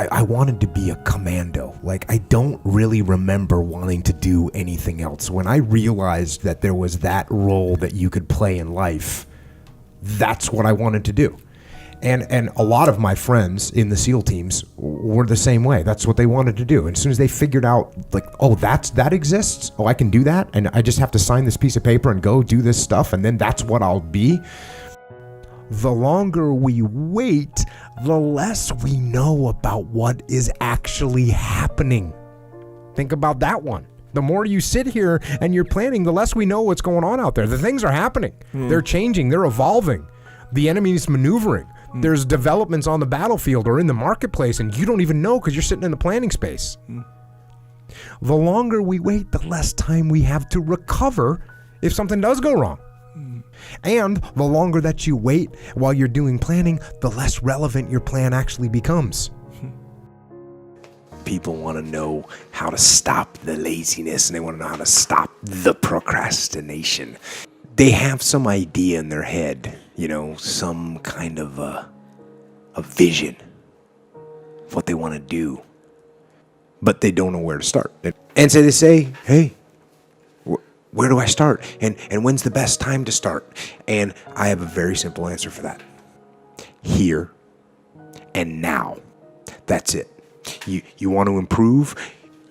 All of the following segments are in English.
I wanted to be a commando. Like, I don't really remember wanting to do anything else. When I realized that there was that role that you could play in life, that's what I wanted to do. And a lot of my friends in the SEAL teams were the same way. That's what they wanted to do. And as soon as they figured out, like, oh, that exists. Oh, I can do that. And I just have to sign this piece of paper and go do this stuff. And then that's what I'll be. The longer we wait, the less we know about what is actually happening. Think about that one. The more you sit here and you're planning, the less we know what's going on out there. The things are happening. They're changing. They're evolving. The enemy is maneuvering. There's developments on the battlefield or in the marketplace, and you don't even know because you're sitting in the planning space. The longer we wait, the less time we have to recover if something does go wrong. And the longer that you wait while you're doing planning, the less relevant your plan actually becomes. People want to know how to stop the laziness, and they want to know how to stop the procrastination. They have some idea in their head, some kind of a vision of what they want to do, but they don't know where to start. And so they say, hey, where do I start? And when's the best time to start? And I have a very simple answer for that. Here and now. That's it. You want to improve?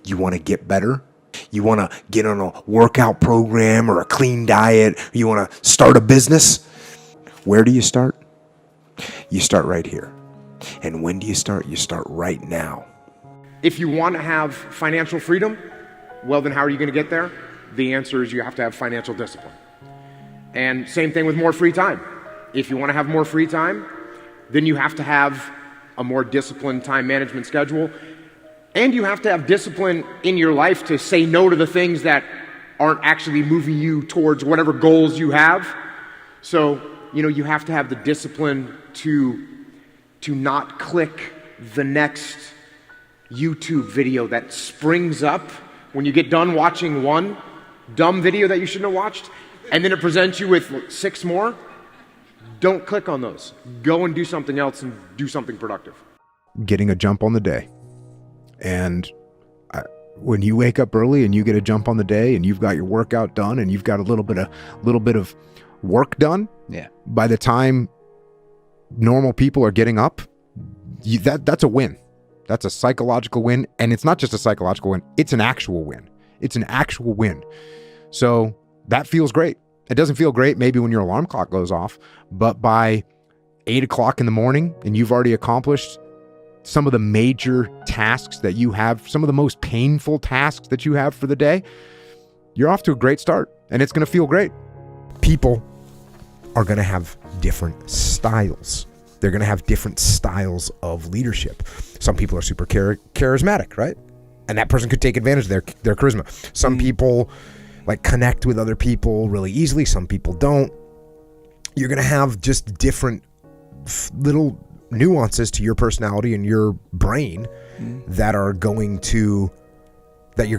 You want to get better? You want to get on a workout program or a clean diet? You want to start a business? Where do you start? You start right here. And when do you start? You start right now. If you want to have financial freedom, well, then how are you going to get there? The answer is you have to have financial discipline. And same thing with more free time. If you want to have more free time, then you have to have a more disciplined time management schedule. And you have to have discipline in your life to say no to the things that aren't actually moving you towards whatever goals you have. So, you have to have the discipline to not click the next YouTube video that springs up when you get done watching one dumb video that you shouldn't have watched, and then it presents you with 6 more. Don't click on those. Go and do something else and do something productive. Getting a jump on the day. And when you wake up early and you get a jump on the day and you've got your workout done and you've got a little bit of work done, by the time normal people are getting up, that's a win. That's a psychological win. And it's not just a psychological win. It's an actual win. It's an actual win. So that feels great. It doesn't feel great maybe when your alarm clock goes off, but by 8 o'clock in the morning and you've already accomplished some of the major tasks that you have, some of the most painful tasks that you have for the day, you're off to a great start and it's going to feel great. People are going to have different styles. They're going to have different styles of leadership. Some people are super charismatic, right? And that person could take advantage of their charisma. Some people connect with other people really easily. Some people don't. You're going to have just different little nuances to your personality and your brain that you're going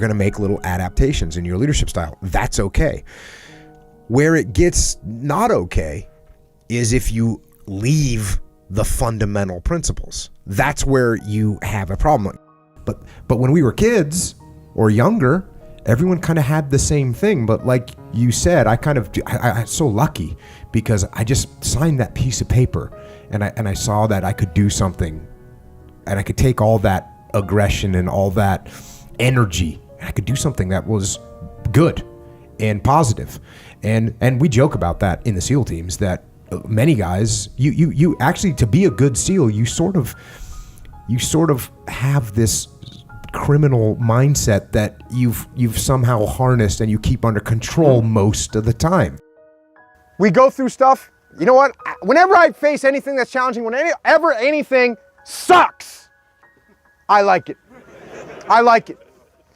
to make little adaptations in your leadership style. That's okay. Where it gets not okay is if you leave the fundamental principles. That's where you have a problem. But when we were kids or younger, everyone kind of had the same thing. But like you said, I'm so lucky because I just signed that piece of paper and I saw that I could do something and I could take all that aggression and all that energy and I could do something that was good and positive. And we joke about that in the SEAL teams that many guys, you actually, to be a good SEAL, you sort of have this criminal mindset that you've somehow harnessed and you keep under control most of the time. We go through stuff. You know what? Whenever I face anything that's challenging, whenever anything sucks, I like it. I like it.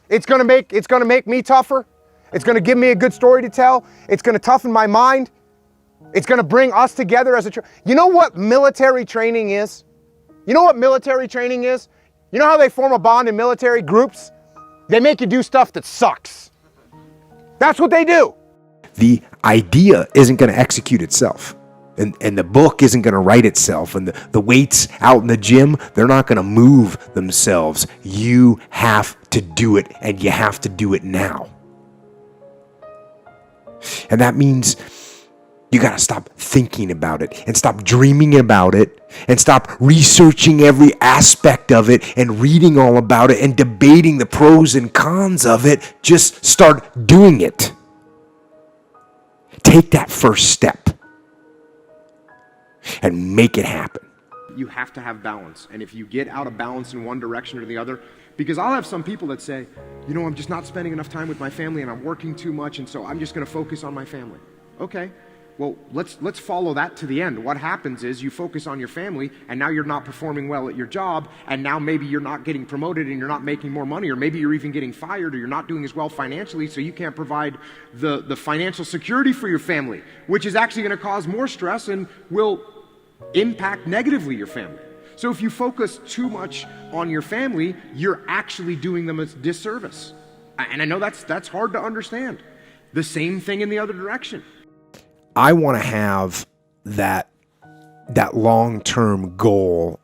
It's gonna make me tougher. It's gonna give me a good story to tell. It's gonna toughen my mind. It's gonna bring us together as you know what military training is? You know what military training is? You know how they form a bond in military groups? They make you do stuff that sucks. That's what they do. The idea isn't going to execute itself. And the book isn't going to write itself, and the weights out in the gym, they're not going to move themselves. You have to do it, and you have to do it now. And that means you got to stop thinking about it and stop dreaming about it and stop researching every aspect of it and reading all about it and debating the pros and cons of it. Just start doing it. Take that first step and make it happen. You have to have balance. And if you get out of balance in one direction or the other, because I'll have some people that say, I'm just not spending enough time with my family and I'm working too much, and so I'm just going to focus on my family. Okay, well, let's follow that to the end. What happens is you focus on your family, and now you're not performing well at your job, and now maybe you're not getting promoted and you're not making more money, or maybe you're even getting fired, or you're not doing as well financially, so you can't provide the financial security for your family, which is actually going to cause more stress and will impact negatively your family. So if you focus too much on your family, you're actually doing them a disservice. And I know that's hard to understand. The same thing in the other direction. I want to have that long-term goal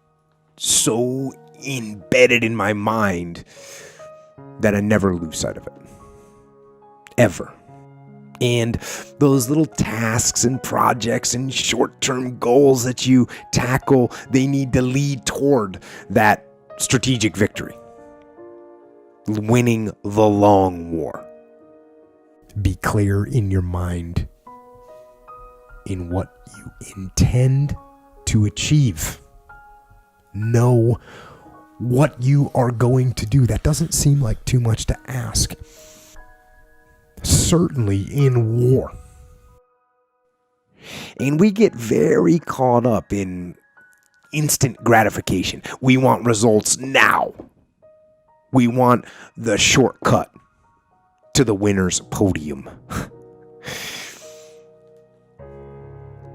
so embedded in my mind that I never lose sight of it. Ever. And those little tasks and projects and short-term goals that you tackle, they need to lead toward that strategic victory. Winning the long war. Be clear in your mind in what you intend to achieve. Know what you are going to do. That doesn't seem like too much to ask. Certainly in war. And we get very caught up in instant gratification. We want results now. We want the shortcut to the winner's podium.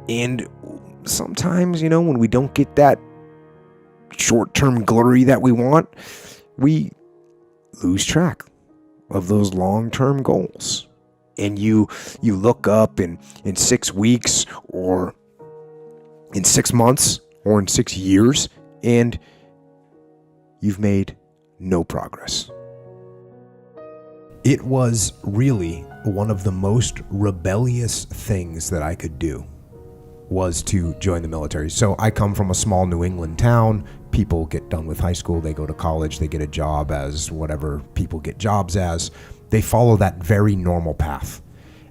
And sometimes, when we don't get that short-term glory that we want, we lose track of those long-term goals. And you look up in 6 weeks or in 6 months or in 6 years, and you've made no progress. It was really one of the most rebellious things that I could do was to join the military. So I come from a small New England town. People get done with high school, they go to college, they get a job as whatever people get jobs as. They follow that very normal path.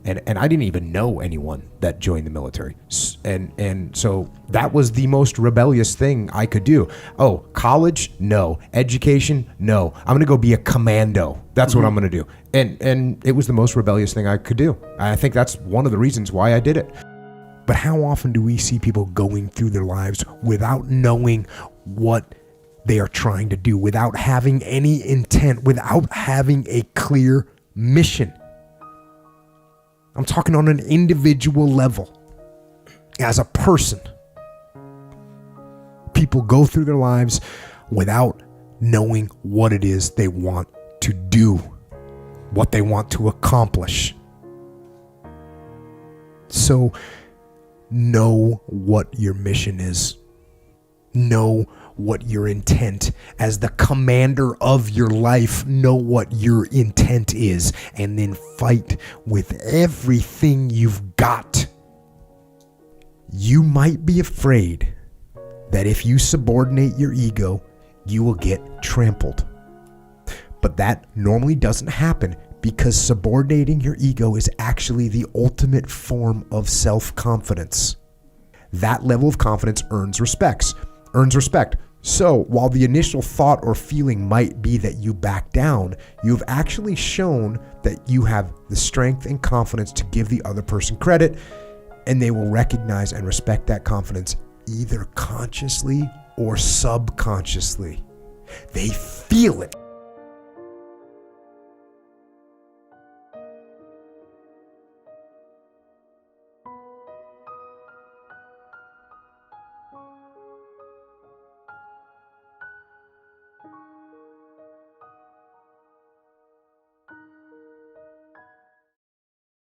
And I didn't even know anyone that joined the military. And so that was the most rebellious thing I could do. Oh, college? No. Education? No. I'm going to go be a commando. That's what I'm going to do. And it was the most rebellious thing I could do. I think that's one of the reasons why I did it. But how often do we see people going through their lives without knowing what they are trying to do, without having any intent, without having a clear mission? I'm talking on an individual level. As a person, people go through their lives without knowing what it is they want to do, what they want to accomplish. So, know what your mission is. Know what your intent as the commander of your life. Know what your intent is, and then fight with everything you've got. You might be afraid that if you subordinate your ego, you will get trampled. But that normally doesn't happen, because subordinating your ego is actually the ultimate form of self-confidence. That level of confidence earns respect. So while the initial thought or feeling might be that you back down, you've actually shown that you have the strength and confidence to give the other person credit, and they will recognize and respect that confidence either consciously or subconsciously. They feel it.